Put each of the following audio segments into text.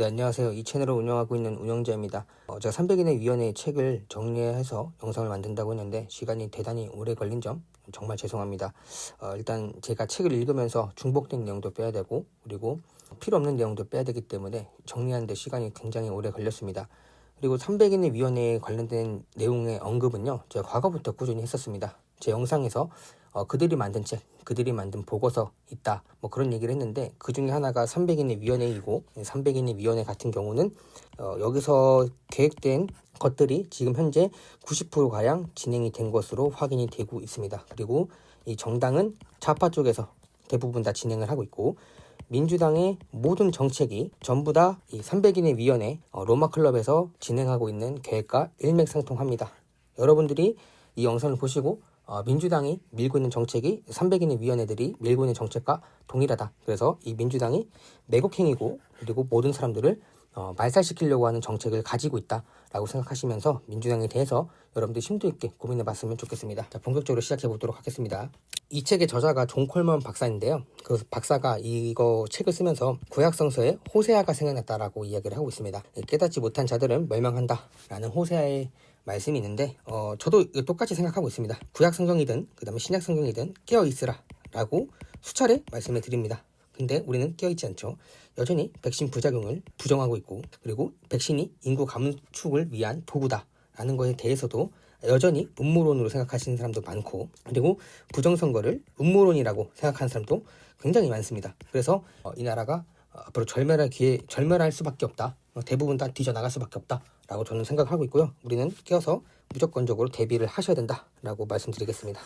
네, 안녕하세요. 이 채널을 운영하고 있는 운영자입니다. 제가 300인의 위원회의 책을 정리해서 영상을 만든다고 했는데 시간이 대단히 오래 걸린 점 정말 죄송합니다. 일단 제가 책을 읽으면서 중복된 내용도 빼야 되고 그리고 필요 없는 내용도 빼야 되기 때문에 정리하는 데 시간이 굉장히 오래 걸렸습니다. 그리고 300인의 위원회에 관련된 내용의 언급은요, 제가 과거부터 꾸준히 했었습니다. 제 영상에서 그들이 만든 책, 그들이 만든 보고서 있다, 뭐 그런 얘기를 했는데 그 중에 하나가 300인의 위원회이고 300인의 위원회 같은 경우는 여기서 계획된 것들이 지금 현재 90%가량 진행이 된 것으로 확인이 되고 있습니다. 그리고 이 정당은 좌파 쪽에서 대부분 다 진행을 하고 있고 민주당의 모든 정책이 전부 다 이 300인의 위원회 로마클럽에서 진행하고 있는 계획과 일맥상통합니다. 여러분들이 이 영상을 보시고 민주당이 밀고 있는 정책이 300인의 위원회들이 밀고 있는 정책과 동일하다. 그래서 이 민주당이 매국행이고 그리고 모든 사람들을 말살시키려고 하는 정책을 가지고 있다라고 생각하시면서 민주당에 대해서 여러분들이 심도 있게 고민해 봤으면 좋겠습니다. 자, 본격적으로 시작해 보도록 하겠습니다. 이 책의 저자가 존 콜먼 박사인데요. 그 박사가 이거 책을 쓰면서 구약성서에 호세아가 생각났다라고 이야기를 하고 있습니다. 깨닫지 못한 자들은 멸망한다라는 호세아의 말씀이 있는데 저도 똑같이 생각하고 있습니다. 구약성경이든 그 다음에 신약성경이든 깨어있으라라고 수차례 말씀을 드립니다. 근데 우리는 깨어있지 않죠. 여전히 백신 부작용을 부정하고 있고 그리고 백신이 인구 감축을 위한 도구다라는 것에 대해서도 여전히 음모론으로 생각하시는 사람도 많고 그리고 부정선거를 음모론이라고 생각하는 사람도 굉장히 많습니다. 그래서 이 나라가 앞으로 절멸할 수밖에 없다. 대부분 다 뒤져나갈 수밖에 없다라고 저는 생각하고 있고요. 우리는 깨어서 무조건적으로 대비를 하셔야 된다라고 말씀드리겠습니다.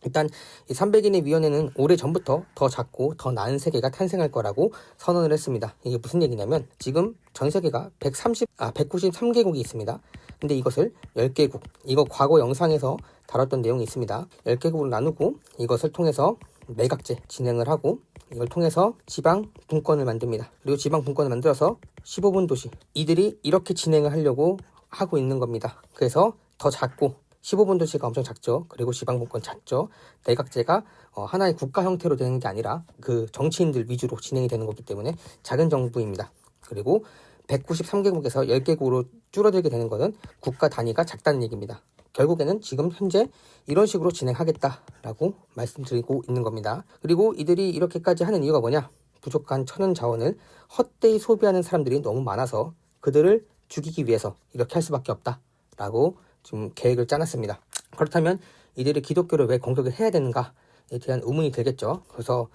일단 이 300인의 위원회는 오래전부터 더 작고 더 나은 세계가 탄생할 거라고 선언을 했습니다. 이게 무슨 얘기냐면 지금 전 세계가 193개국이 있습니다. 근데 이것을 10개국, 이거 과거 영상에서 다뤘던 내용이 있습니다. 10개국으로 나누고 이것을 통해서 매각제 진행을 하고 이걸 통해서 지방 분권을 만듭니다. 그리고 지방 분권을 만들어서 15분 도시, 이들이 이렇게 진행을 하려고 하고 있는 겁니다. 그래서 더 작고 15분 도시가 엄청 작죠. 그리고 지방분권 작죠. 내각제가 하나의 국가 형태로 되는 게 아니라 그 정치인들 위주로 진행이 되는 거기 때문에 작은 정부입니다. 그리고 193개국에서 10개국으로 줄어들게 되는 것은 국가 단위가 작다는 얘기입니다. 결국에는 지금 현재 이런 식으로 진행하겠다라고 말씀드리고 있는 겁니다. 그리고 이들이 이렇게까지 하는 이유가 뭐냐? 부족한 천연 자원을 헛되이 소비하는 사람들이 너무 많아서 그들을 죽이기 위해서 이렇게 할 수밖에 없다라고 지금 계획을 짜놨습니다. 그렇다면 이들이 기독교를 왜 공격을 해야 되는가에 대한 의문이 들겠죠. 그래서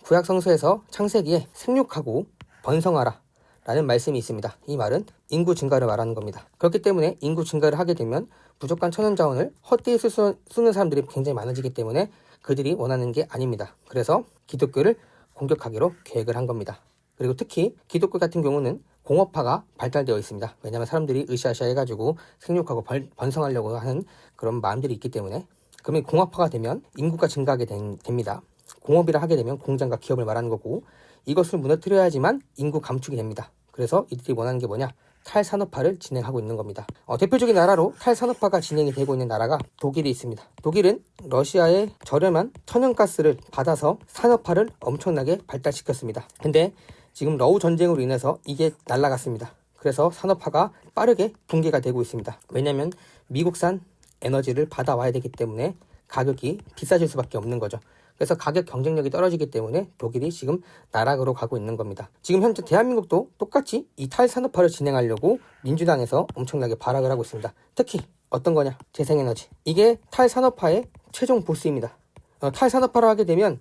구약성서에서 창세기에 생육하고 번성하라 라는 말씀이 있습니다. 이 말은 인구 증가를 말하는 겁니다. 그렇기 때문에 인구 증가를 하게 되면 부족한 천연자원을 헛되이 쓰는 사람들이 굉장히 많아지기 때문에 그들이 원하는 게 아닙니다. 그래서 기독교를 공격하기로 계획을 한 겁니다. 그리고 특히 기독교 같은 경우는 공업화가 발달되어 있습니다. 왜냐하면 사람들이 으쌰으쌰 해가지고 생육하고 번성하려고 하는 그런 마음들이 있기 때문에. 그러면 공업화가 되면 인구가 증가하게 됩니다. 공업이라 하게 되면 공장과 기업을 말하는 거고 이것을 무너뜨려야지만 인구 감축이 됩니다. 그래서 이들이 원하는 게 뭐냐? 탈산업화를 진행하고 있는 겁니다. 대표적인 나라로 탈산업화가 진행이 되고 있는 나라가 독일이 있습니다. 독일은 러시아의 저렴한 천연가스를 받아서 산업화를 엄청나게 발달시켰습니다. 근데 지금 러우 전쟁으로 인해서 이게 날아갔습니다. 그래서 산업화가 빠르게 붕괴가 되고 있습니다. 왜냐하면 미국산 에너지를 받아와야 되기 때문에 가격이 비싸질 수밖에 없는 거죠. 그래서 가격 경쟁력이 떨어지기 때문에 독일이 지금 나락으로 가고 있는 겁니다. 지금 현재 대한민국도 똑같이 이 탈산업화를 진행하려고 민주당에서 엄청나게 발악을 하고 있습니다. 특히 어떤 거냐? 재생에너지. 이게 탈산업화의 최종 보스입니다. 탈산업화를 하게 되면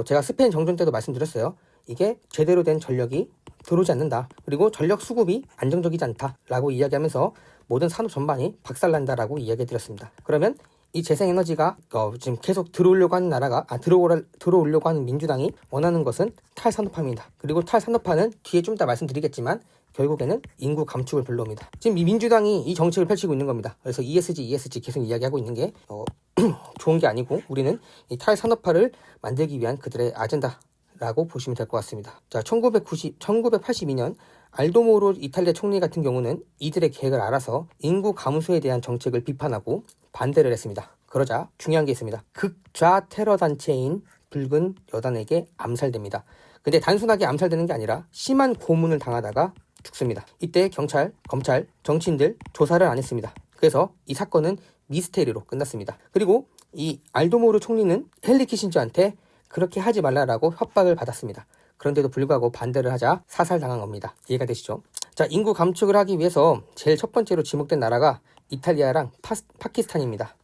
제가 스페인 정전 때도 말씀드렸어요. 이게 제대로 된 전력이 들어오지 않는다. 그리고 전력 수급이 안정적이지 않다라고 이야기하면서 모든 산업 전반이 박살난다라고 이야기해드렸습니다. 그러면 이 재생에너지가 지금 계속 들어오려고 하는 나라가 들어오려고 하는 민주당이 원하는 것은 탈산업화입니다. 그리고 탈산업화는 뒤에 좀 이따 말씀드리겠지만 결국에는 인구 감축을 불러옵니다. 지금 이 민주당이 이 정책을 펼치고 있는 겁니다. 그래서 ESG 계속 이야기하고 있는 게 좋은 게 아니고 우리는 이 탈산업화를 만들기 위한 그들의 아젠다라고 보시면 될 것 같습니다. 자, 1982년 알도 모로 이탈리아 총리 같은 경우는 이들의 계획을 알아서 인구 감소에 대한 정책을 비판하고 반대를 했습니다. 그러자 중요한 게 있습니다. 극좌 테러 단체인 붉은 여단에게 암살됩니다. 근데 단순하게 암살되는 게 아니라 심한 고문을 당하다가 죽습니다. 이때 경찰, 검찰, 정치인들 조사를 안 했습니다. 그래서 이 사건은 미스테리로 끝났습니다. 그리고 이 알도모르 총리는 헨리 키신저한테 그렇게 하지 말라라고 협박을 받았습니다. 그런데도 불구하고 반대를 하자 사살당한 겁니다. 이해가 되시죠? 자, 인구 감축을 하기 위해서 제일 첫 번째로 지목된 나라가 이탈리아랑 파키스탄입니다.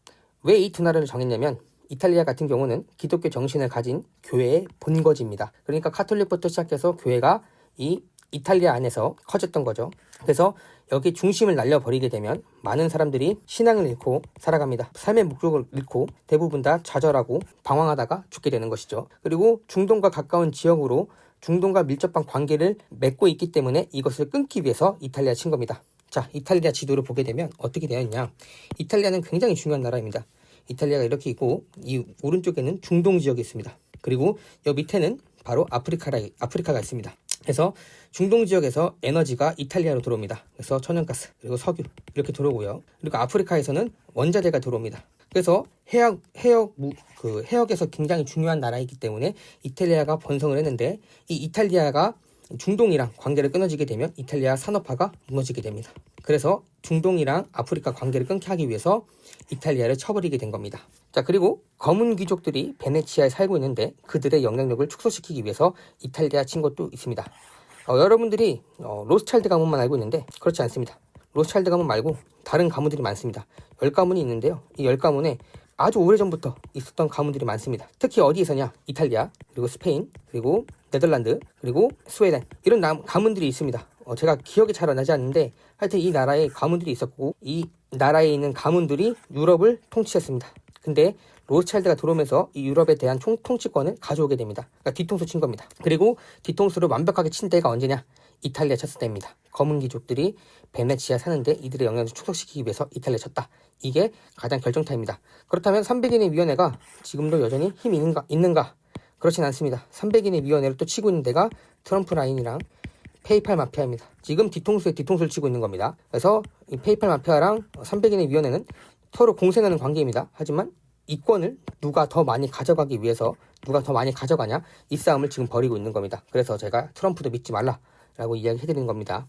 왜 이 두 나라를 정했냐면 이탈리아 같은 경우는 기독교 정신을 가진 교회의 본거지입니다. 그러니까 카톨릭부터 시작해서 교회가 이 이탈리아 안에서 커졌던 거죠. 그래서 여기 중심을 날려버리게 되면 많은 사람들이 신앙을 잃고 살아갑니다. 삶의 목적을 잃고 대부분 다 좌절하고 방황하다가 죽게 되는 것이죠. 그리고 중동과 가까운 지역으로 중동과 밀접한 관계를 맺고 있기 때문에 이것을 끊기 위해서 이탈리아 친 겁니다. 자, 이탈리아 지도를 보게 되면 어떻게 되어 있냐. 이탈리아는 굉장히 중요한 나라입니다. 이탈리아가 이렇게 있고 이 오른쪽에는 중동 지역이 있습니다. 그리고 여 밑에는 바로 아프리카가 있습니다. 그래서 중동 지역에서 에너지가 이탈리아로 들어옵니다. 그래서 천연가스 그리고 석유 이렇게 들어오고요. 그리고 아프리카에서는 원자재가 들어옵니다. 그래서 해역에서 굉장히 중요한 나라이기 때문에 이탈리아가 번성을 했는데 이 이탈리아가 중동이랑 관계를 끊어지게 되면 이탈리아 산업화가 무너지게 됩니다. 그래서 중동이랑 아프리카 관계를 끊게 하기 위해서 이탈리아를 쳐버리게 된 겁니다. 자, 그리고 검은 귀족들이 베네치아에 살고 있는데 그들의 영향력을 축소시키기 위해서 이탈리아 친 것도 있습니다. 여러분들이 로스차일드 가문만 알고 있는데 그렇지 않습니다. 로스차일드 가문 말고 다른 가문들이 많습니다. 10가문이 있는데요. 이 10가문에 아주 오래전부터 있었던 가문들이 많습니다. 특히 어디 있었냐? 이탈리아, 그리고 스페인, 그리고 네덜란드, 그리고 스웨덴 이런 가문들이 있습니다. 제가 기억이 잘 나지 않는데 하여튼 이 나라에 가문들이 있었고 이 나라에 있는 가문들이 유럽을 통치했습니다. 근데 로스차일드가 들어오면서 이 유럽에 대한 통치권을 가져오게 됩니다. 그러니까 뒤통수 친 겁니다. 그리고 뒤통수를 완벽하게 친 때가 언제냐? 이탈리아 쳤을 때입니다. 검은 귀족들이 베네치아 사는데 이들의 영향을 축소시키기 위해서 이탈리아 쳤다. 이게 가장 결정타입니다. 그렇다면 300인의 위원회가 지금도 여전히 힘이 있는가? 그렇진 않습니다. 300인의 위원회를 또 치고 있는 데가 트럼프 라인이랑 페이팔 마피아입니다. 지금 뒤통수에 뒤통수를 치고 있는 겁니다. 그래서 이 페이팔 마피아랑 300인의 위원회는 서로 공생하는 관계입니다. 하지만 이권을 누가 더 많이 가져가기 위해서 누가 더 많이 가져가냐 이 싸움을 지금 벌이고 있는 겁니다. 그래서 제가 트럼프도 믿지 말라라고 이야기해드리는 겁니다.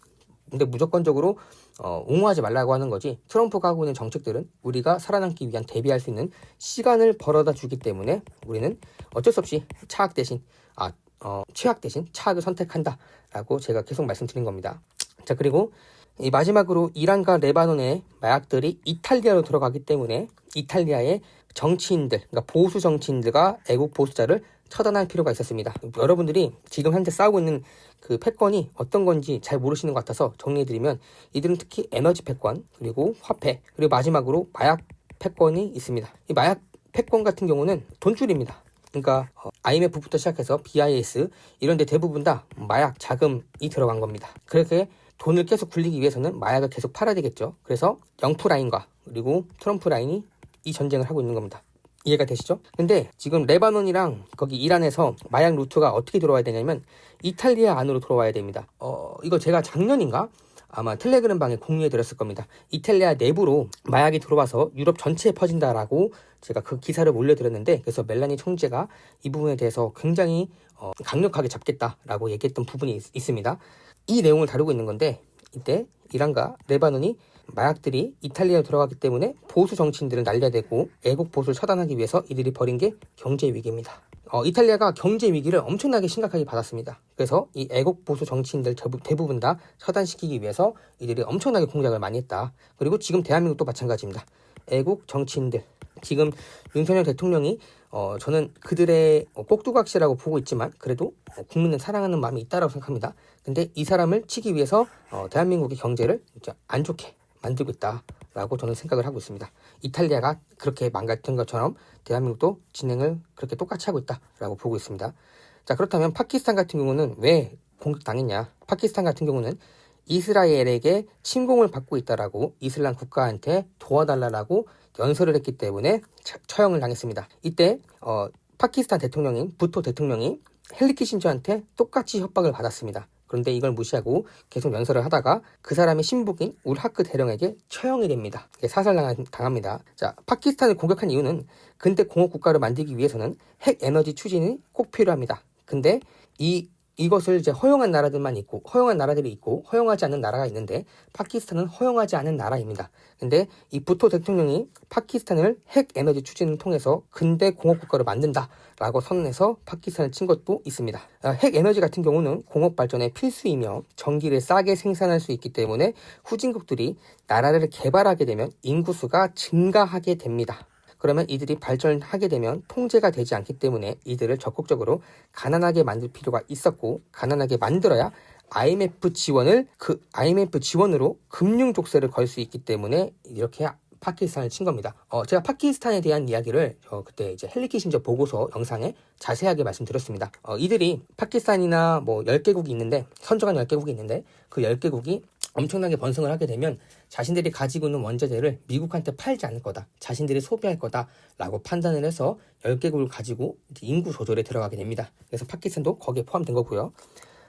근데 무조건적으로 옹호하지 말라고 하는 거지 트럼프가 하고 있는 정책들은 우리가 살아남기 위한 대비할 수 있는 시간을 벌어다 주기 때문에 우리는 어쩔 수 없이 최악 대신 차악을 선택한다라고 제가 계속 말씀드린 겁니다. 자, 그리고 이 마지막으로 이란과 레바논의 마약들이 이탈리아로 들어가기 때문에 이탈리아의 정치인들, 그러니까 보수 정치인들과 애국 보수자를 처단할 필요가 있었습니다. 여러분들이 지금 현재 싸우고 있는 그 패권이 어떤 건지 잘 모르시는 것 같아서 정리해드리면 이들은 특히 에너지 패권, 그리고 화폐, 그리고 마지막으로 마약 패권이 있습니다. 이 마약 패권 같은 경우는 돈줄입니다. 그러니까 IMF부터 시작해서 BIS 이런 데 대부분 다 마약 자금이 들어간 겁니다. 그렇게 돈을 계속 굴리기 위해서는 마약을 계속 팔아야 되겠죠. 그래서 영프 라인과 그리고 트럼프 라인이 이 전쟁을 하고 있는 겁니다. 이해가 되시죠? 근데 지금 레바논이랑 거기 이란에서 마약 루트가 어떻게 들어와야 되냐면 이탈리아 안으로 들어와야 됩니다. 이거 제가 작년인가? 아마 텔레그램 방에 공유해 드렸을 겁니다. 이탈리아 내부로 마약이 들어와서 유럽 전체에 퍼진다라고 제가 그 기사를 올려드렸는데 그래서 멜라니 총재가 이 부분에 대해서 굉장히 강력하게 잡겠다라고 얘기했던 부분이 있습니다. 이 내용을 다루고 있는 건데 이때 이란과 레바논이 마약들이 이탈리아로 들어가기 때문에 보수 정치인들을 날려야 되고 애국 보수를 처단하기 위해서 이들이 벌인 게 경제 위기입니다. 이탈리아가 경제 위기를 엄청나게 심각하게 받았습니다. 그래서 이 애국 보수 정치인들 대부분 다 처단시키기 위해서 이들이 엄청나게 공작을 많이 했다. 그리고 지금 대한민국도 마찬가지입니다. 애국 정치인들 지금 윤석열 대통령이 저는 그들의 꼭두각시라고 보고 있지만 그래도 국민을 사랑하는 마음이 있다고 생각합니다. 근데 이 사람을 치기 위해서 대한민국의 경제를 안 좋게 만들고 있다라고 저는 생각을 하고 있습니다. 이탈리아가 그렇게 망가진 것처럼 대한민국도 진행을 그렇게 똑같이 하고 있다라고 보고 있습니다. 자, 그렇다면 파키스탄 같은 경우는 왜 공격당했냐? 파키스탄 같은 경우는 이스라엘에게 침공을 받고 있다라고 이슬람 국가한테 도와달라고 연설을 했기 때문에 처형을 당했습니다. 이때 파키스탄 대통령인 부토 대통령이 헨리 키신저한테 똑같이 협박을 받았습니다. 그런데 이걸 무시하고 계속 연설을 하다가 그 사람의 신복인 울 하크 대령에게 처형이 됩니다. 사살당합니다. 자, 파키스탄을 공격한 이유는 근대 공업 국가를 만들기 위해서는 핵 에너지 추진이 꼭 필요합니다. 근데 이 이것을 이제 허용한 나라들만 있고, 허용한 나라들이 있고, 허용하지 않는 나라가 있는데, 파키스탄은 허용하지 않은 나라입니다. 근데 이 부토 대통령이 파키스탄을 핵 에너지 추진을 통해서 근대 공업 국가로 만든다라고 선언해서 파키스탄을 친 것도 있습니다. 핵 에너지 같은 경우는 공업 발전의 필수이며 전기를 싸게 생산할 수 있기 때문에 후진국들이 나라를 개발하게 되면 인구수가 증가하게 됩니다. 그러면 이들이 발전하게 되면 통제가 되지 않기 때문에 이들을 적극적으로 가난하게 만들 필요가 있었고, 가난하게 만들어야 IMF 지원으로 금융 족쇄를 걸 수 있기 때문에 이렇게 파키스탄을 친 겁니다. 제가 파키스탄에 대한 이야기를 그때 이제 헨리 키신저 보고서 영상에 자세하게 말씀드렸습니다. 이들이 파키스탄이나 뭐 10개국이 있는데, 선정한 10개국이 있는데 그 10개국이 엄청나게 번성을 하게 되면 자신들이 가지고 있는 원자재를 미국한테 팔지 않을 거다, 자신들이 소비할 거다라고 판단을 해서 10개국을 가지고 인구 조절에 들어가게 됩니다. 그래서 파키스탄도 거기에 포함된 거고요.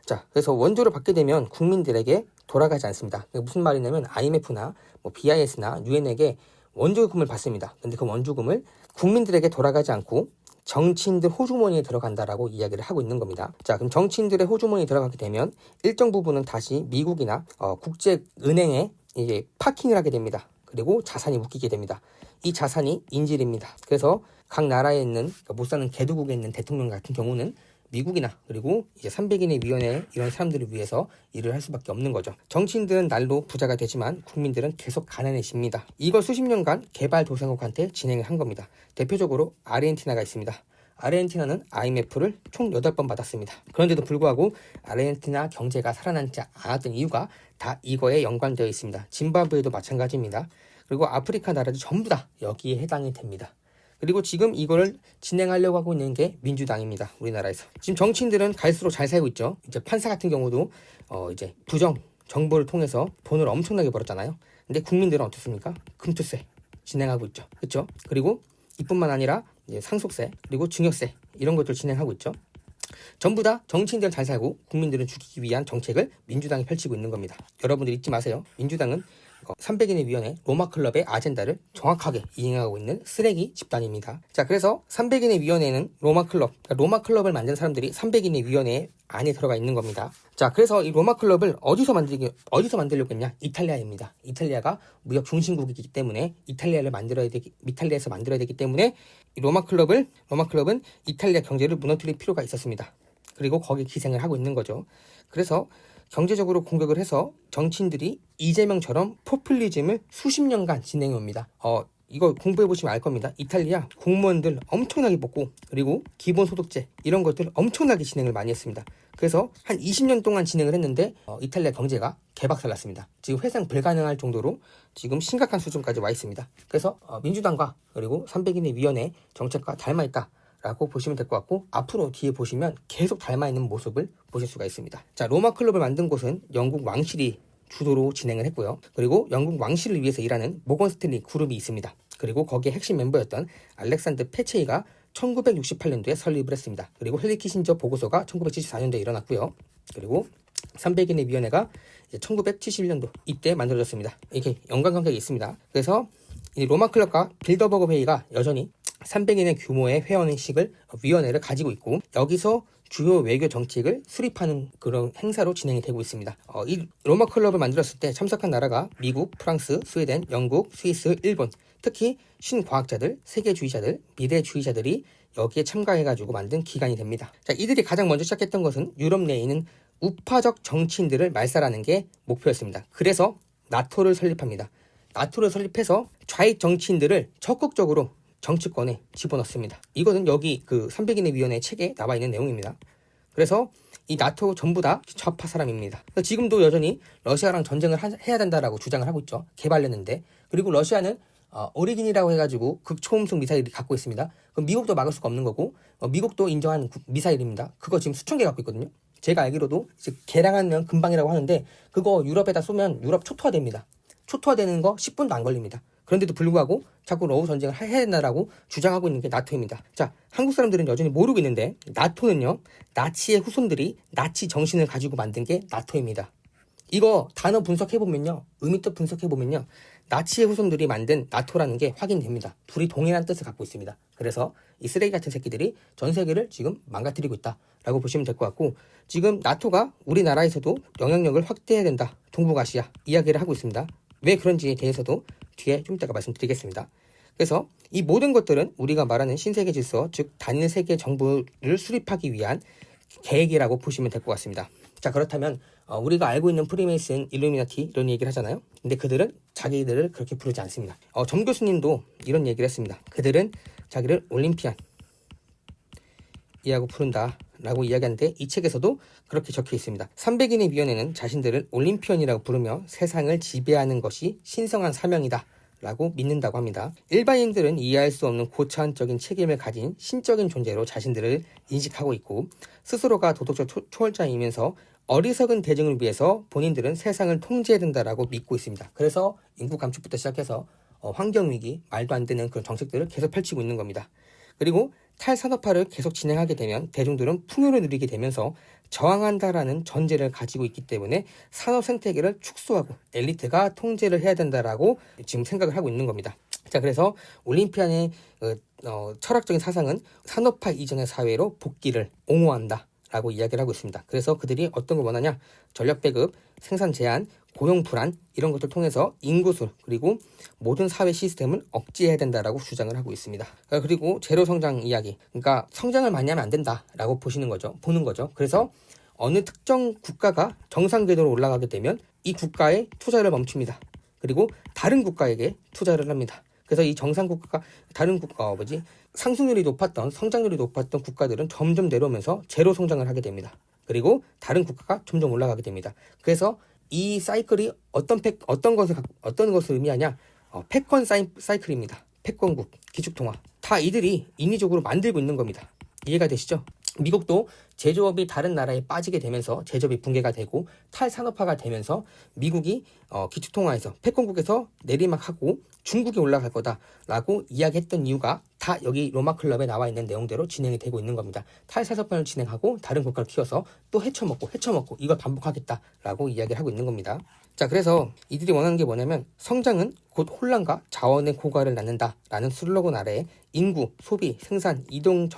자, 그래서 원조를 받게 되면 국민들에게 돌아가지 않습니다. 무슨 말이냐면 IMF나 뭐 BIS나 UN에게 원조금을 받습니다. 근데 그 원조금을 국민들에게 돌아가지 않고 정치인들 호주머니에 들어간다라고 이야기를 하고 있는 겁니다. 자, 그럼 정치인들의 호주머니에 들어가게 되면 일정 부분은 다시 미국이나 국제은행에 이게 파킹을 하게 됩니다. 그리고 자산이 묶이게 됩니다. 이 자산이 인질입니다. 그래서 각 나라에 있는, 그러니까 못 사는 개도국에 있는 대통령 같은 경우는 미국이나 그리고 이제 300인의 위원회 이런 사람들을 위해서 일을 할 수밖에 없는 거죠. 정치인들은 날로 부자가 되지만 국민들은 계속 가난해집니다. 이걸 수십 년간 개발도상국한테 진행을 한 겁니다. 대표적으로 아르헨티나가 있습니다. 아르헨티나는 IMF를 총 8번 받았습니다. 그런데도 불구하고 아르헨티나 경제가 살아남지 않았던 이유가 다 이거에 연관되어 있습니다. 짐바브웨도 마찬가지입니다. 그리고 아프리카 나라들 전부 다 여기에 해당이 됩니다. 그리고 지금 이거를 진행하려고 하고 있는 게 민주당입니다. 우리나라에서. 지금 정치인들은 갈수록 잘 살고 있죠. 이제 판사 같은 경우도 이제 부정 정보를 통해서 돈을 엄청나게 벌었잖아요. 근데 국민들은 어떻습니까? 금투세 진행하고 있죠. 그렇죠? 그리고 이뿐만 아니라 이제 상속세 그리고 증여세 이런 것들 진행하고 있죠. 전부 다 정치인들은 잘 살고 국민들은 죽이기 위한 정책을 민주당이 펼치고 있는 겁니다. 여러분들 잊지 마세요. 민주당은 300인의 위원회 로마클럽의 아젠다를 정확하게 이행하고 있는 쓰레기 집단입니다. 자, 그래서 300인의 위원회는 로마클럽을 만든 사람들이 300인의 위원회 안에 들어가 있는 겁니다. 자, 그래서 이 로마클럽을 어디서 만들려고 했냐? 이탈리아입니다. 이탈리아가 무역 중심국이기 때문에 이탈리아에서 만들어야 되기 때문에 이 로마클럽은 이탈리아 경제를 무너뜨릴 필요가 있었습니다. 그리고 거기에 기생을 하고 있는 거죠. 그래서 경제적으로 공격을 해서 정치인들이 이재명처럼 포퓰리즘을 수십 년간 진행해 옵니다. 이거 공부해보시면 알 겁니다. 이탈리아 공무원들 엄청나게 뽑고 그리고 기본소득제 이런 것들 엄청나게 진행을 많이 했습니다. 그래서 한 20년 동안 진행을 했는데 이탈리아 경제가 개박살났습니다. 지금 회상 불가능할 정도로 지금 심각한 수준까지 와 있습니다. 그래서 민주당과 그리고 300인의 위원회 정책과 닮아있다 라고 보시면 될 것 같고, 앞으로 뒤에 보시면 계속 닮아있는 모습을 보실 수가 있습니다. 자, 로마클럽을 만든 곳은 영국 왕실이 주도로 진행을 했고요. 그리고 영국 왕실을 위해서 일하는 모건 스탠리 그룹이 있습니다. 그리고 거기에 핵심 멤버였던 알렉산드 페체이가 1968년도에 설립을 했습니다. 그리고 헨리 키신저 보고서가 1974년도에 일어났고요. 그리고 300인의 위원회가 이제 1971년도 이때 만들어졌습니다. 이렇게 연관관계가 있습니다. 그래서 이 로마클럽과 빌더버그 회의가 여전히 300인의 규모의 회원식을 위원회를 가지고 있고, 여기서 주요 외교 정책을 수립하는 그런 행사로 진행이 되고 있습니다. 이 로마 클럽을 만들었을 때 참석한 나라가 미국, 프랑스, 스웨덴, 영국, 스위스, 일본, 특히 신과학자들, 세계주의자들, 미래주의자들이 여기에 참가해가지고 만든 기관이 됩니다. 자, 이들이 가장 먼저 시작했던 것은 유럽 내에 있는 우파적 정치인들을 말살하는 게 목표였습니다. 그래서 나토를 설립합니다. 나토를 설립해서 좌익 정치인들을 적극적으로 정치권에 집어넣습니다. 이거는 여기 그 300인의 위원회 책에 나와 있는 내용입니다. 그래서 이 나토 전부 다 좌파 사람입니다. 지금도 여전히 러시아랑 전쟁을 해야 된다라고 주장을 하고 있죠. 개발했는데. 그리고 러시아는 오리긴이라고 해가지고 극초음속 미사일을 갖고 있습니다. 그럼 미국도 막을 수가 없는 거고, 미국도 인정한 미사일입니다. 그거 지금 수천 개 갖고 있거든요. 제가 알기로도 개량하면 금방이라고 하는데, 그거 유럽에다 쏘면 유럽 초토화됩니다. 초토화되는 거 10분도 안 걸립니다. 그런데도 불구하고 자꾸 러우 전쟁을 해야 된다라고 주장하고 있는 게 나토입니다. 자, 한국 사람들은 여전히 모르고 있는데, 나토는요, 나치의 후손들이 나치 정신을 가지고 만든 게 나토입니다. 이거 단어 분석해보면요, 의미뜻 분석해보면요, 나치의 후손들이 만든 나토라는 게 확인됩니다. 둘이 동일한 뜻을 갖고 있습니다. 그래서 이 쓰레기 같은 새끼들이 전 세계를 지금 망가뜨리고 있다 라고 보시면 될 것 같고, 지금 나토가 우리나라에서도 영향력을 확대해야 된다, 동북아시아 이야기를 하고 있습니다. 왜 그런지에 대해서도 뒤에 좀 이따가 말씀드리겠습니다. 그래서 이 모든 것들은 우리가 말하는 신세계 질서, 즉 단일 세계 정부를 수립하기 위한 계획이라고 보시면 될 것 같습니다. 자, 그렇다면 우리가 알고 있는 프리메이슨, 일루미나티 이런 얘기를 하잖아요. 근데 그들은 자기들을 그렇게 부르지 않습니다. 점 교수님도 이런 얘기를 했습니다. 그들은 자기를 올림피안 이라고 부른다 라고 이야기하는데, 이 책에서도 그렇게 적혀 있습니다. 300인의 위원회는 자신들을 올림피언이라고 부르며 세상을 지배하는 것이 신성한 사명이다 라고 믿는다고 합니다. 일반인들은 이해할 수 없는 고차원적인 책임을 가진 신적인 존재로 자신들을 인식하고 있고, 스스로가 도덕적 초월자이면서 어리석은 대중을 위해서 본인들은 세상을 통제해야 된다라고 믿고 있습니다. 그래서 인구 감축부터 시작해서 환경위기, 말도 안 되는 그런 정책들을 계속 펼치고 있는 겁니다. 그리고 탈산업화를 계속 진행하게 되면 대중들은 풍요를 누리게 되면서 저항한다라는 전제를 가지고 있기 때문에 산업 생태계를 축소하고 엘리트가 통제를 해야 된다라고 지금 생각을 하고 있는 겁니다. 자, 그래서 올림피안의 철학적인 사상은 산업화 이전의 사회로 복귀를 옹호한다 라고 이야기를 하고 있습니다. 그래서 그들이 어떤 걸 원하냐? 전력 배급, 생산 제한, 고용 불안 이런 것들 통해서 인구수 그리고 모든 사회 시스템을 억제해야 된다라고 주장을 하고 있습니다. 그리고 제로 성장 이야기, 그러니까 성장을 많이 하면 안 된다라고 보는 거죠. 그래서 어느 특정 국가가 정상 궤도로 올라가게 되면 이 국가의 투자를 멈춥니다. 그리고 다른 국가에게 투자를 합니다. 그래서 이 정상 국가가 다른 국가 상승률이 높았던, 성장률이 높았던 국가들은 점점 내려오면서 제로 성장을 하게 됩니다. 그리고 다른 국가가 점점 올라가게 됩니다. 그래서 이 사이클이 어떤 것을 의미하냐? 패권 사이클입니다. 패권국, 기축통화. 다 이들이 인위적으로 만들고 있는 겁니다. 이해가 되시죠? 미국도 제조업이 다른 나라에 빠지게 되면서 제조업이 붕괴가 되고 탈산업화가 되면서 미국이 기축통화에서 패권국에서 내리막하고 중국이 올라갈 거다라고 이야기했던 이유가 다 여기 로마클럽에 나와 있는 내용대로 진행이 되고 있는 겁니다. 탈산업화를 진행하고 다른 국가를 키워서 또 헤쳐먹고 이걸 반복하겠다라고 이야기를 하고 있는 겁니다. 자, 그래서 이들이 원하는 게 뭐냐면 성장은 곧 혼란과 자원의 고갈을 낳는다라는 슬로건 아래에 인구, 소비, 생산, 이동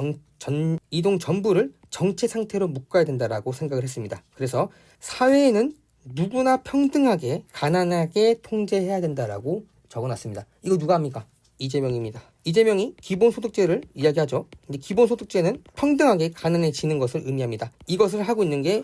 전부를 정체 상태로 묶어야 된다라고 생각을 했습니다. 그래서 사회에는 누구나 평등하게 가난하게 통제해야 된다라고 적어놨습니다. 이거 누가 합니까? 이재명입니다. 이재명이 기본소득제를 이야기하죠. 근데 기본소득제는 평등하게 가난해지는 것을 의미합니다. 이것을 하고 있는 게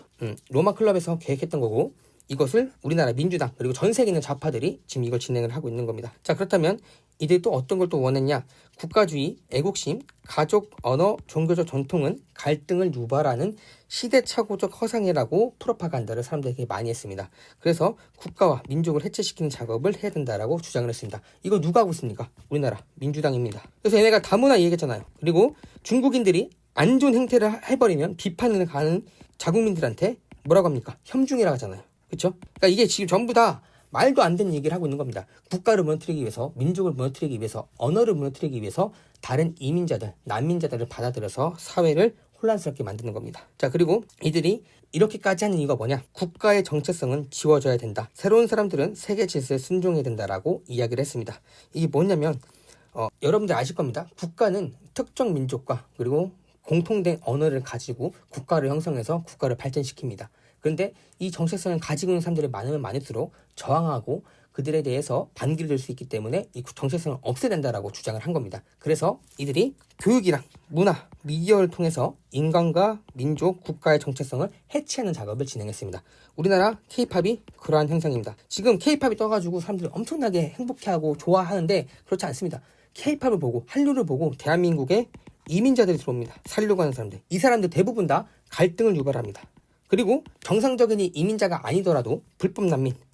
로마클럽에서 계획했던 거고, 이것을 우리나라 민주당 그리고 전 세계 있는 좌파들이 지금 이걸 진행을 하고 있는 겁니다. 자, 그렇다면 이들이 또 어떤 걸 또 원했냐? 국가주의, 애국심, 가족, 언어, 종교적 전통은 갈등을 유발하는 시대착오적 허상이라고 프로파간다를 사람들에게 많이 했습니다. 그래서 국가와 민족을 해체시키는 작업을 해야 된다라고 주장을 했습니다. 이거 누가 하고 있습니까? 우리나라 민주당입니다. 그래서 얘네가 다문화 얘기했잖아요. 그리고 중국인들이 안 좋은 행태를 해버리면 비판을 가는 자국민들한테 뭐라고 합니까? 혐중이라고 하잖아요. 그렇죠? 그러니까 이게 지금 전부 다 말도 안 되는 얘기를 하고 있는 겁니다. 국가를 무너뜨리기 위해서, 민족을 무너뜨리기 위해서, 언어를 무너뜨리기 위해서 다른 이민자들, 난민자들을 받아들여서 사회를 혼란스럽게 만드는 겁니다. 자, 그리고 이들이 이렇게까지 하는 이유가 뭐냐? 국가의 정체성은 지워져야 된다. 새로운 사람들은 세계 질서에 순종해야 된다라고 이야기를 했습니다. 이게 뭐냐면 여러분들 아실 겁니다. 국가는 특정 민족과 그리고 공통된 언어를 가지고 국가를 형성해서 국가를 발전시킵니다. 그런데 이 정체성을 가지고 있는 사람들이 많으면 많을수록 저항하고 그들에 대해서 반기를 들 수 있기 때문에 이 정체성을 없애야 된다라고 주장을 한 겁니다. 그래서 이들이 교육이랑 문화, 미디어를 통해서 인간과 민족, 국가의 정체성을 해체하는 작업을 진행했습니다. 우리나라 K-팝이 그러한 현상입니다. 지금 K-팝이 떠가지고 사람들이 엄청나게 행복해하고 좋아하는데 그렇지 않습니다. K-팝을 보고 한류를 보고 대한민국에 이민자들이 들어옵니다. 살려고 하는 사람들. 이 사람들 대부분 다 갈등을 유발합니다. 그리고 정상적인 이민자가 아니더라도 불법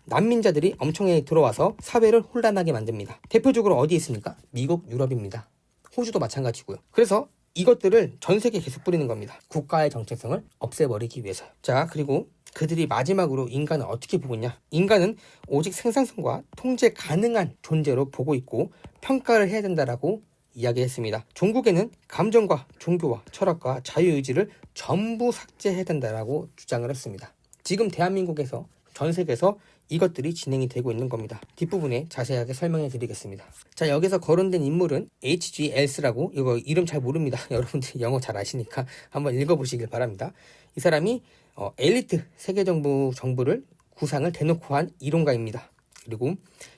난민자들이 엄청나게 들어와서 사회를 혼란하게 만듭니다. 대표적으로 어디 있습니까? 미국, 유럽입니다. 호주도 마찬가지고요. 그래서 이것들을 전 세계에 계속 뿌리는 겁니다. 국가의 정체성을 없애버리기 위해서요. 자, 그리고 그들이 마지막으로 인간을 어떻게 보고 있냐? 인간은 오직 생산성과 통제 가능한 존재로 보고 있고 평가를 해야 된다라고 이야기했습니다. 종국에는 감정과 종교와 철학과 자유의지를 전부 삭제해야 된다라고 주장을 했습니다. 지금 대한민국에서 전 세계에서 이것들이 진행이 되고 있는 겁니다. 뒷부분에 자세하게 설명해 드리겠습니다. 자, 여기서 거론된 인물은 H.G. 웰스라고, 이거 이름 잘 모릅니다. 여러분들이 영어 잘 아시니까 한번 읽어보시길 바랍니다. 이 사람이 엘리트 세계정부를 구상을 대놓고 한 이론가입니다. 그리고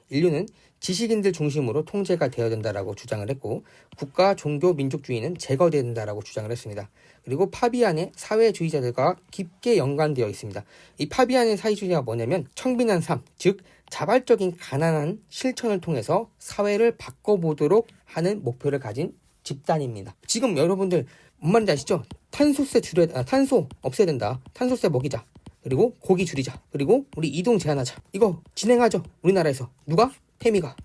인류는 지식인들 중심으로 통제가 되어야 된다라고 주장을 했고, 국가, 종교, 민족주의는 제거되어야 된다라고 주장을 했습니다. 그리고 파비안의 사회주의자들과 깊게 연관되어 있습니다. 이 파비안의 사회주의가 뭐냐면 청빈한 삶, 즉 자발적인 가난한 실천을 통해서 사회를 바꿔보도록 하는 목표를 가진 집단입니다. 지금 여러분들 뭔 말인지 아시죠? 탄소 없애야 된다. 탄소세 먹이자. 그리고 고기 줄이자. 그리고 우리 이동 제한하자. 이거 진행하죠. 우리나라에서. 누가?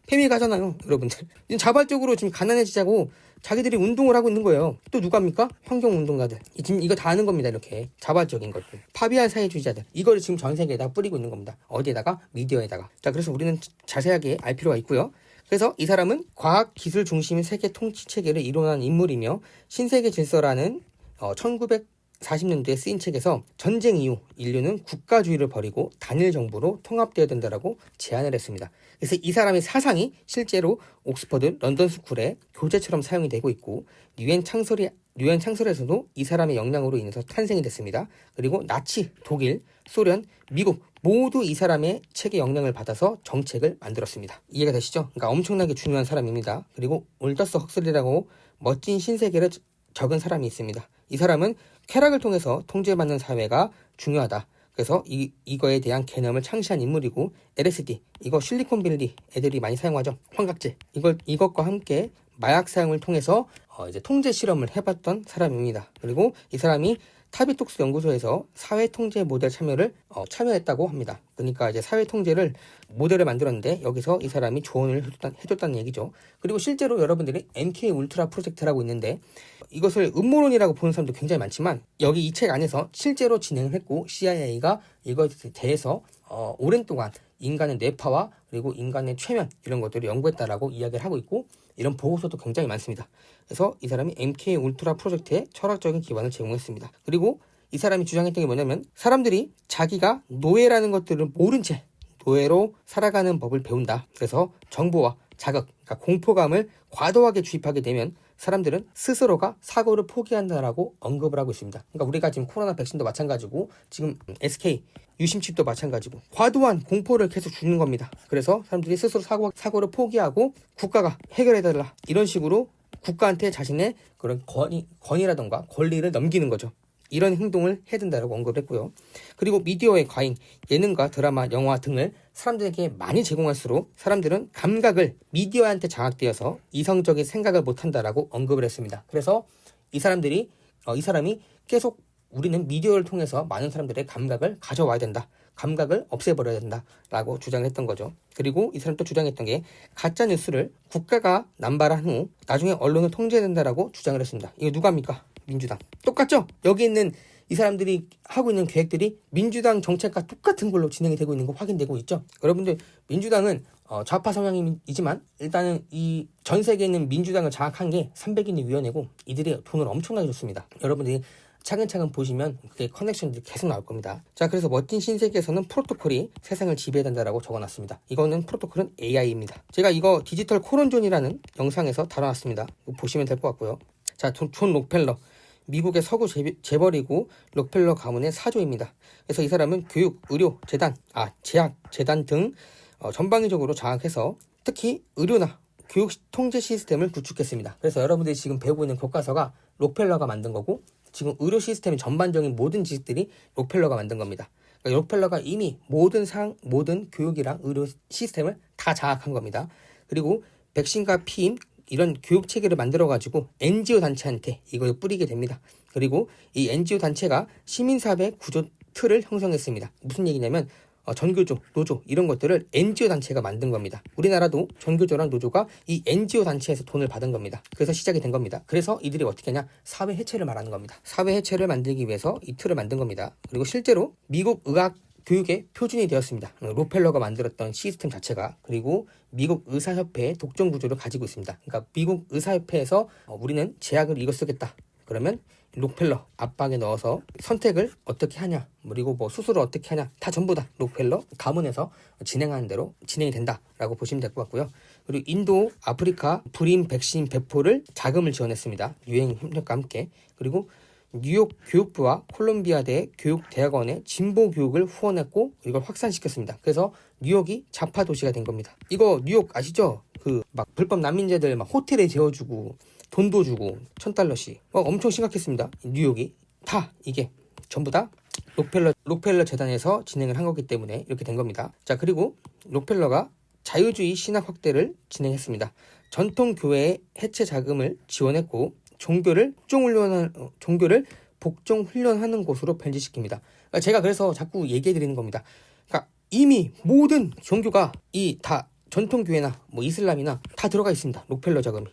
페미가잖아요, 여러분들. 지금 자발적으로 지금 가난해지자고 자기들이 운동을 하고 있는 거예요. 또 누가 합니까? 환경운동가들. 지금 이거 다 하는 겁니다. 이렇게 자발적인 것들. 파비안 사회주의자들. 이거를 지금 전 세계에다 뿌리고 있는 겁니다. 어디에다가? 미디어에다가. 자, 그래서 우리는 자세하게 알 필요가 있고요. 그래서 이 사람은 과학 기술 중심의 세계 통치 체계를 이론한 인물이며 신세계 질서라는 1940년대에 쓰인 책에서 전쟁 이후 인류는 국가주의를 버리고 단일 정부로 통합되어야 된다라고 제안을 했습니다. 그래서 이 사람의 사상이 실제로 옥스퍼드, 런던 스쿨의 교재처럼 사용이 되고 있고, 유엔 창설에서도 이 사람의 영향으로 인해서 탄생이 됐습니다. 그리고 나치, 독일, 소련, 미국 모두 이 사람의 책의 영향을 받아서 정책을 만들었습니다. 이해가 되시죠? 그러니까 엄청나게 중요한 사람입니다. 그리고 올더스 헉슬리라고 멋진 신세계를 적은 사람이 있습니다. 이 사람은 쾌락을 통해서 통제받는 사회가 중요하다. 그래서 이거에 대한 개념을 창시한 인물이고, LSD, 이거 실리콘밸리 애들이 많이 사용하죠. 환각제. 이것과 함께 마약 사용을 통해서 이제 통제 실험을 해봤던 사람입니다. 그리고 이 사람이 타비톡스 연구소에서 사회 통제 모델 참여했다고 합니다. 그러니까 이제 사회 통제를 모델을 만들었는데 여기서 이 사람이 조언을 해줬다는 얘기죠. 그리고 실제로 여러분들이 MK 울트라 프로젝트라고 있는데, 이것을 음모론이라고 보는 사람도 굉장히 많지만 여기 이 책 안에서 실제로 진행을 했고, CIA가 이것에 대해서 오랜 동안 인간의 뇌파와 그리고 인간의 최면 이런 것들을 연구했다라고 이야기를 하고 있고, 이런 보고서도 굉장히 많습니다. 그래서 이 사람이 MK 울트라 프로젝트에 철학적인 기반을 제공했습니다. 그리고 이 사람이 주장했던 게 뭐냐면, 사람들이 자기가 노예라는 것들을 모른 채 노예로 살아가는 법을 배운다. 그래서 정보와 자극, 그러니까 공포감을 과도하게 주입하게 되면 사람들은 스스로가 사고를 포기한다라고 언급을 하고 있습니다. 그러니까 우리가 지금 코로나 백신도 마찬가지고, 지금 SK 유심칩도 마찬가지고 과도한 공포를 계속 주는 겁니다. 그래서 사람들이 스스로 사고를 포기하고 국가가 해결해달라, 이런 식으로 국가한테 자신의 그런 권위라던가 권리를 넘기는 거죠. 이런 행동을 해야 된다고 언급을 했고요. 그리고 미디어의 과잉, 예능과 드라마, 영화 등을 사람들에게 많이 제공할수록 사람들은 감각을 미디어한테 장악되어서 이성적인 생각을 못한다라고 언급을 했습니다. 그래서 이 사람이 계속 우리는 미디어를 통해서 많은 사람들의 감각을 가져와야 된다, 감각을 없애버려야 된다라고 주장했던 거죠. 그리고 이 사람 또 주장했던 게, 가짜 뉴스를 국가가 남발한 후 나중에 언론을 통제해야 된다라고 주장을 했습니다. 이거 누가 합니까? 민주당. 똑같죠? 여기 있는 이 사람들이 하고 있는 계획들이 민주당 정책과 똑같은 걸로 진행이 되고 있는 거 확인되고 있죠. 여러분들, 민주당은 좌파 성향이지만 일단은 이 전 세계에 있는 민주당을 장악한 게 300인의 위원회고, 이들이 돈을 엄청나게 줬습니다. 여러분들이 차근차근 보시면 그게 커넥션들이 계속 나올 겁니다. 자, 그래서 멋진 신세계에서는 프로토콜이 세상을 지배해야 된다라고 적어놨습니다. 이거는 프로토콜은 AI입니다. 제가 이거 디지털 코론존이라는 영상에서 다뤄놨습니다. 보시면 될 것 같고요. 자, 존 록펠러, 미국의 서구 재벌이고 록펠러 가문의 사조입니다. 그래서 이 사람은 교육, 의료, 제약, 재단 등 전방위적으로 장악해서 특히 의료나 교육 통제 시스템을 구축했습니다. 그래서 여러분들이 지금 배우고 있는 교과서가 록펠러가 만든 거고, 지금 의료 시스템의 전반적인 모든 지식들이 록펠러가 만든 겁니다. 그러니까 록펠러가 이미 모든 교육이랑 의료 시스템을 다 장악한 겁니다. 그리고 백신과 피임, 이런 교육 체계를 만들어가지고 NGO 단체한테 이걸 뿌리게 됩니다. 그리고 이 NGO 단체가 시민사회 구조 틀을 형성했습니다. 무슨 얘기냐면 전교조, 노조 이런 것들을 NGO 단체가 만든 겁니다. 우리나라도 전교조랑 노조가 이 NGO 단체에서 돈을 받은 겁니다. 그래서 시작이 된 겁니다. 그래서 이들이 어떻게 하냐? 사회 해체를 말하는 겁니다. 사회 해체를 만들기 위해서 이 틀을 만든 겁니다. 그리고 실제로 미국 의학 교육의 표준이 되었습니다. 록펠러가 만들었던 시스템 자체가. 그리고 미국 의사협회의 독점 구조를 가지고 있습니다. 그러니까 미국 의사협회에서 우리는 제약을 이거 쓰겠다, 그러면 록펠러 앞방에 넣어서 선택을 어떻게 하냐, 그리고 뭐 수술을 어떻게 하냐, 다 전부 다 록펠러 가문에서 진행하는 대로 진행이 된다라고 보시면 될 것 같고요. 그리고 인도, 아프리카 불임 백신 배포를 자금을 지원했습니다. 유행 협력과 함께. 그리고 뉴욕 교육부와 콜롬비아대 교육대학원의 진보 교육을 후원했고 이걸 확산시켰습니다. 그래서 뉴욕이 좌파 도시가 된 겁니다. 이거 뉴욕 아시죠? 그 막 불법 난민자들 막 호텔에 재워주고 돈도 주고 $1,000씩 엄청 심각했습니다. 뉴욕이 다 이게 전부 다 록펠러 재단에서 진행을 한 거기 때문에 이렇게 된 겁니다. 자, 그리고 록펠러가 자유주의 신학 확대를 진행했습니다. 전통 교회의 해체 자금을 지원했고 종교를 복종 훈련하는 곳으로 변질시킵니다. 그러니까 제가 그래서 자꾸 얘기해 드리는 겁니다. 그러니까 이미 모든 종교가 이 다 전통 교회나 뭐 이슬람이나 다 들어가 있습니다. 록펠러 자금이.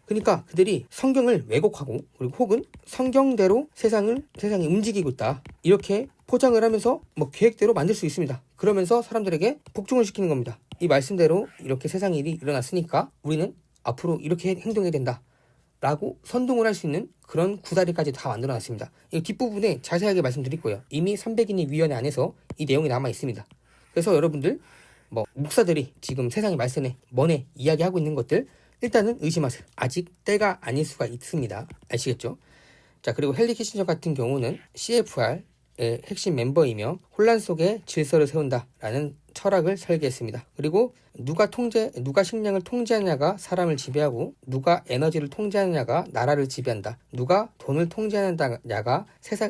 그러니까 그들이 성경을 왜곡하고 그리고 혹은 성경대로 세상이 움직이고 있다, 이렇게 포장을 하면서 뭐 계획대로 만들 수 있습니다. 그러면서 사람들에게 복종을 시키는 겁니다. 이 말씀대로 이렇게 세상 일이 일어났으니까 우리는 앞으로 이렇게 행동해야 된다 라고 선동을 할 수 있는 그런 구다리까지 다 만들어놨습니다. 이 뒷부분에 자세하게 말씀드릴 거예요. 이미 300인의 위원회 안에서 이 내용이 남아 있습니다. 그래서 여러분들 뭐 목사들이 지금 세상의 말씀에 뭐네 이야기하고 있는 것들 일단은 의심하세요. 아직 때가 아닐 수가 있습니다. 아시겠죠? 자, 그리고 헨리 키신저 같은 경우는 CFR의 핵심 멤버이며 혼란 속에 질서를 세운다라는 철학을 설계했습니다. 그리고 누가 식량을 통제하느냐가 사람을 지배하고 누가 에너지를 통제하느냐가 나라를 지배한다. 누가 돈을 통제하느냐가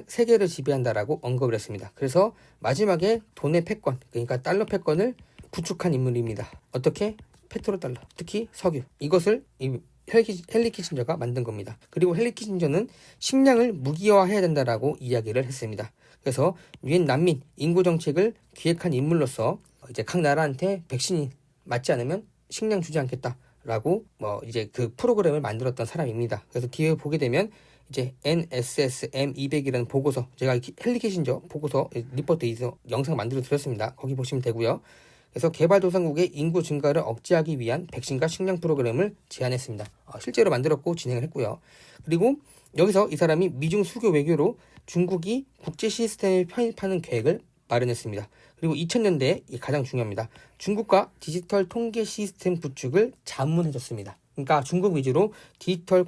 세계를 지배한다라고 언급을 했습니다. 그래서 마지막에 돈의 패권, 그러니까 달러 패권을 구축한 인물입니다. 어떻게? 페트로달러, 특히 석유. 이것을 헨리 키신저가 만든 겁니다. 그리고 헨리 키신저는 식량을 무기화해야 된다라고 이야기를 했습니다. 그래서 유엔 난민 인구 정책을 기획한 인물로서 이제 각 나라한테 백신이 맞지 않으면 식량 주지 않겠다라고 이제 그 프로그램을 만들었던 사람입니다. 그래서 뒤에 보게 되면 이제 NSSM200이라는 보고서, 제가 헨리 키신저 보고서 리포트에서 영상 만들어 드렸습니다. 거기 보시면 되고요. 그래서 개발도상국의 인구 증가를 억제하기 위한 백신과 식량 프로그램을 제안했습니다. 실제로 만들었고 진행을 했고요. 그리고 여기서 이 사람이 미중 수교 외교로 중국이 국제 시스템에 편입하는 계획을 마련했습니다. 그리고 2000년대에 가장 중요합니다. 중국과 디지털 통계 시스템 구축을 자문해줬습니다. 그러니까 중국 위주로 디지털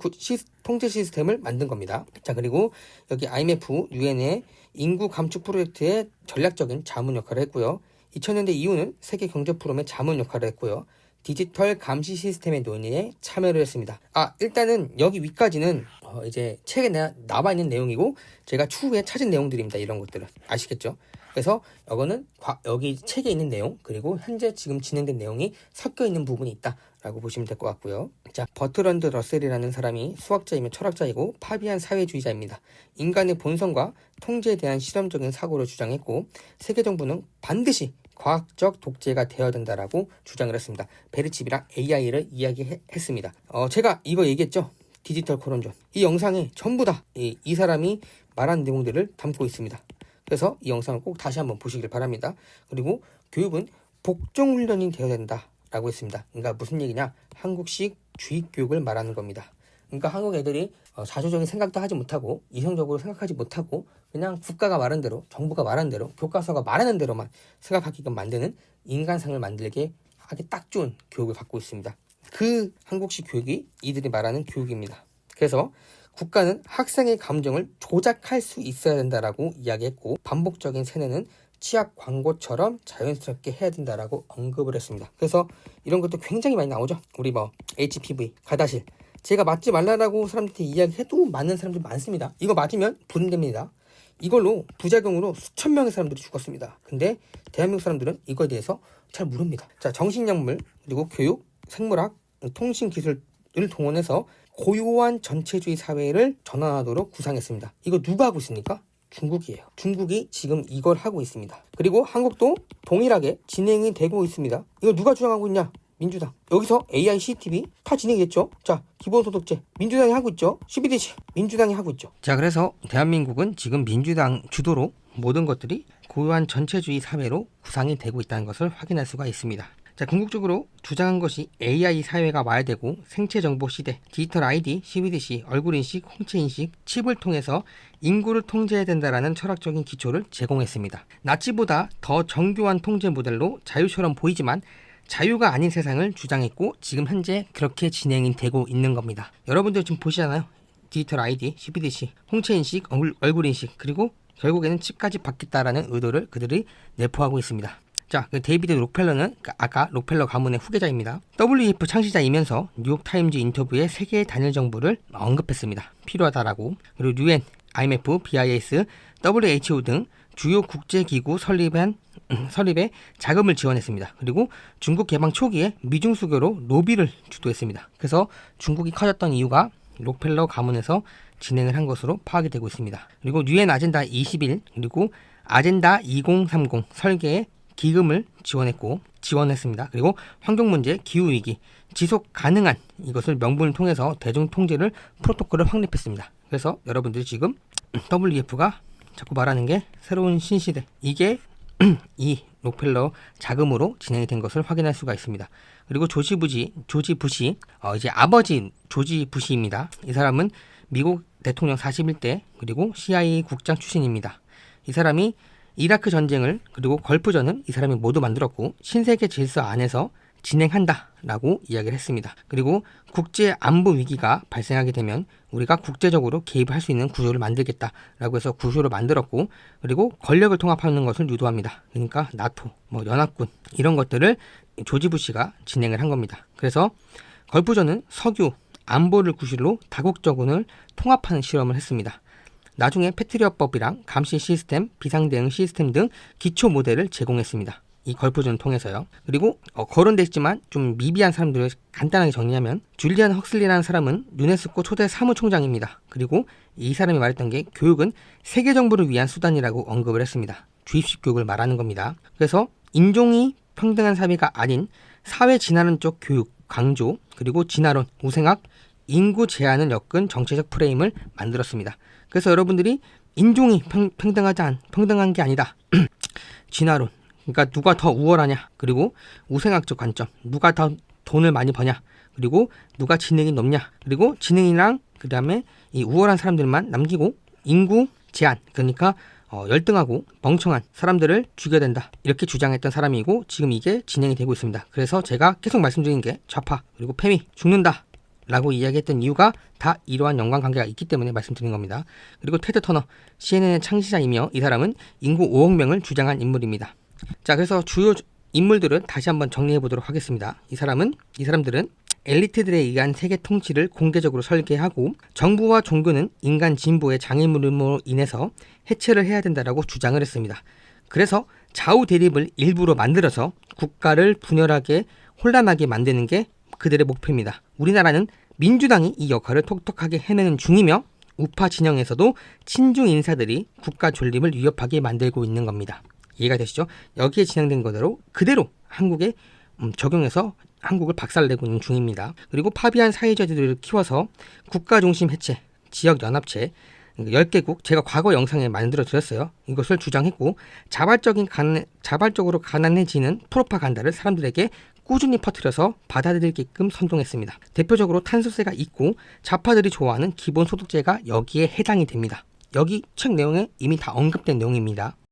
통제 시스템을 만든 겁니다. 자, 그리고 여기 IMF, 유엔의 인구 감축 프로젝트의 전략적인 자문 역할을 했고요. 2000년대 이후는 세계 경제 포럼의 자문 역할을 했고요. 디지털 감시 시스템의 논의에 참여를 했습니다. 일단은 여기 위까지는 이제 책에 나와 있는 내용이고 제가 추후에 찾은 내용들입니다. 이런 것들은 아시겠죠? 그래서 이거는 여기 책에 있는 내용, 그리고 현재 지금 진행된 내용이 섞여 있는 부분이 있다라고 보시면 될 것 같고요. 자, 버트런드 러셀이라는 사람이 수학자이며 철학자이고 파비안 사회주의자입니다. 인간의 본성과 통제에 대한 실험적인 사고를 주장했고 세계 정부는 반드시 과학적 독재가 되어야 된다라고 주장을 했습니다. 베르칩이랑 AI를 이야기했습니다. 제가 이거 얘기했죠. 디지털 코론존. 이 영상에 전부 다 이 사람이 말한 내용들을 담고 있습니다. 그래서 이 영상을 꼭 다시 한번 보시길 바랍니다. 그리고 교육은 복종 훈련이 되어야 된다라고 했습니다. 그러니까 무슨 얘기냐? 한국식 주입 교육을 말하는 겁니다. 그러니까 한국 애들이 자주적인 생각도 하지 못하고 이성적으로 생각하지 못하고 그냥 국가가 말한 대로, 정부가 말한 대로, 교과서가 말하는 대로만 생각하게끔 만드는 인간상을 만들게 하기 딱 좋은 교육을 받고 있습니다. 그 한국식 교육이 이들이 말하는 교육입니다. 그래서 국가는 학생의 감정을 조작할 수 있어야 된다라고 이야기했고 반복적인 세뇌는 치약 광고처럼 자연스럽게 해야 된다라고 언급을 했습니다. 그래서 이런 것도 굉장히 많이 나오죠. 우리 HPV, 가다실. 제가 맞지 말라라고 사람들한테 이야기해도 맞는 사람들 많습니다. 이거 맞으면 불임됩니다. 이걸로 부작용으로 수천 명의 사람들이 죽었습니다. 근데 대한민국 사람들은 이거에 대해서 잘 모릅니다. 자, 정신약물, 그리고 교육, 생물학, 통신기술을 동원해서 고요한 전체주의 사회를 전환하도록 구상했습니다. 이거 누가 하고 있습니까? 중국이에요. 중국이 지금 이걸 하고 있습니다. 그리고 한국도 동일하게 진행이 되고 있습니다. 이거 누가 주장하고 있냐? 민주당. 여기서 AI, CCTV 다 진행했죠. 자, 기본소득제 민주당이 하고 있죠. CBDC 민주당이 하고 있죠. 자, 그래서 대한민국은 지금 민주당 주도로 모든 것들이 고요한 전체주의 사회로 구상이 되고 있다는 것을 확인할 수가 있습니다. 자, 궁극적으로 주장한 것이 AI 사회가 와야 되고 생체 정보 시대, 디지털 아이디, CBDC, 얼굴 인식, 홍채 인식, 칩을 통해서 인구를 통제해야 된다라는 철학적인 기초를 제공했습니다. 나치보다 더 정교한 통제 모델로 자유처럼 보이지만 자유가 아닌 세상을 주장했고 지금 현재 그렇게 진행이 되고 있는 겁니다. 여러분들 지금 보시잖아요. 디지털 아이디, CBDC, 홍채 인식, 얼굴 인식, 그리고 결국에는 칩까지 받겠다라는 의도를 그들이 내포하고 있습니다. 자, 그 데이비드 록펠러는 아까 록펠러 가문의 후계자입니다. WEF 창시자이면서 뉴욕타임즈 인터뷰에 세계의 단일 정부를 언급했습니다. 필요하다라고. 그리고 UN, IMF, BIS, WHO 등 주요 국제기구 설립에 자금을 지원했습니다. 그리고 중국 개방 초기에 미중 수교로 로비를 주도했습니다. 그래서 중국이 커졌던 이유가 록펠러 가문에서 진행을 한 것으로 파악이 되고 있습니다. 그리고 UN 아젠다 21 그리고 아젠다 2030 설계에 기금을 지원했습니다. 그리고 환경 문제, 기후 위기, 지속 가능한 이것을 명분을 통해서 대중 통제를 프로토콜을 확립했습니다. 그래서 여러분들이 지금 WEF가 자꾸 말하는 게 새로운 신시대, 이게 이 록펠러 자금으로 진행이 된 것을 확인할 수가 있습니다. 그리고 조지 부시, 이제 아버지 조지 부시입니다. 이 사람은 미국 대통령 41대 그리고 CIA 국장 출신입니다. 이 사람이 이라크 전쟁을 그리고 걸프전을 이 사람이 모두 만들었고 신세계 질서 안에서 진행한다라고 이야기를 했습니다. 그리고 국제 안보 위기가 발생하게 되면 우리가 국제적으로 개입할 수 있는 구조를 만들겠다라고 해서 구조를 만들었고 그리고 권력을 통합하는 것을 유도합니다. 그러니까 나토, 연합군 이런 것들을 조지 부시가 진행을 한 겁니다. 그래서 걸프전은 석유, 안보를 구실로 다국적군을 통합하는 실험을 했습니다. 나중에 패트리엇법이랑 감시 시스템, 비상대응 시스템 등 기초 모델을 제공했습니다. 이 걸프전을 통해서요. 그리고 거론돼 있지만 좀 미비한 사람들을 간단하게 정리하면 줄리안 헉슬리라는 사람은 유네스코 초대 사무총장입니다. 그리고 이 사람이 말했던 게 교육은 세계 정부를 위한 수단이라고 언급을 했습니다. 주입식 교육을 말하는 겁니다. 그래서 인종이 평등한 사회가 아닌 사회 진화론 쪽 교육 강조, 그리고 진화론, 우생학, 인구 제한을 엮은 정치적 프레임을 만들었습니다. 그래서 여러분들이 인종이 평등한 게 아니다. 진화론, 그러니까 누가 더 우월하냐, 그리고 우생학적 관점, 누가 더 돈을 많이 버냐, 그리고 누가 지능이 높냐, 그리고 지능이랑 그 다음에 이 우월한 사람들만 남기고 인구 제한, 그러니까 열등하고 멍청한 사람들을 죽여야 된다, 이렇게 주장했던 사람이고 지금 이게 진행이 되고 있습니다. 그래서 제가 계속 말씀드린 게 좌파 그리고 페미 죽는다 라고 이야기했던 이유가 다 이러한 연관관계가 있기 때문에 말씀드린 겁니다. 그리고 테드 터너, CNN의 창시자이며 이 사람은 인구 5억 명을 주장한 인물입니다. 자, 그래서 주요 인물들은 다시 한번 정리해 보도록 하겠습니다. 이 사람들은 엘리트들에 의한 세계 통치를 공개적으로 설계하고 정부와 종교는 인간 진보의 장애물로 인해서 해체를 해야 된다라고 주장을 했습니다. 그래서 좌우 대립을 일부러 만들어서 국가를 분열하게 혼란하게 만드는 게 그들의 목표입니다. 우리나라는 민주당이 이 역할을 톡톡하게 해내는 중이며 우파 진영에서도 친중 인사들이 국가 존립을 위협하게 만들고 있는 겁니다. 이해가 되시죠? 여기에 진행된 거대로 그대로 한국에 적용해서 한국을 박살내고 있는 중입니다. 그리고 파비안 사회주의들을 키워서 국가 중심 해체, 지역 연합체 10개국 제가 과거 영상에 만들어 드렸어요. 이것을 주장했고 자발적으로 가난해지는 프로파간다를 사람들에게 꾸준히 퍼뜨려서 받아들이게끔 선동했습니다. 대표적으로 탄소세가 있고 좌파들이 좋아하는 기본소득제가 여기에 해당이 됩니다. 여기 책 내용에 이미 다 언급된 내용입니다.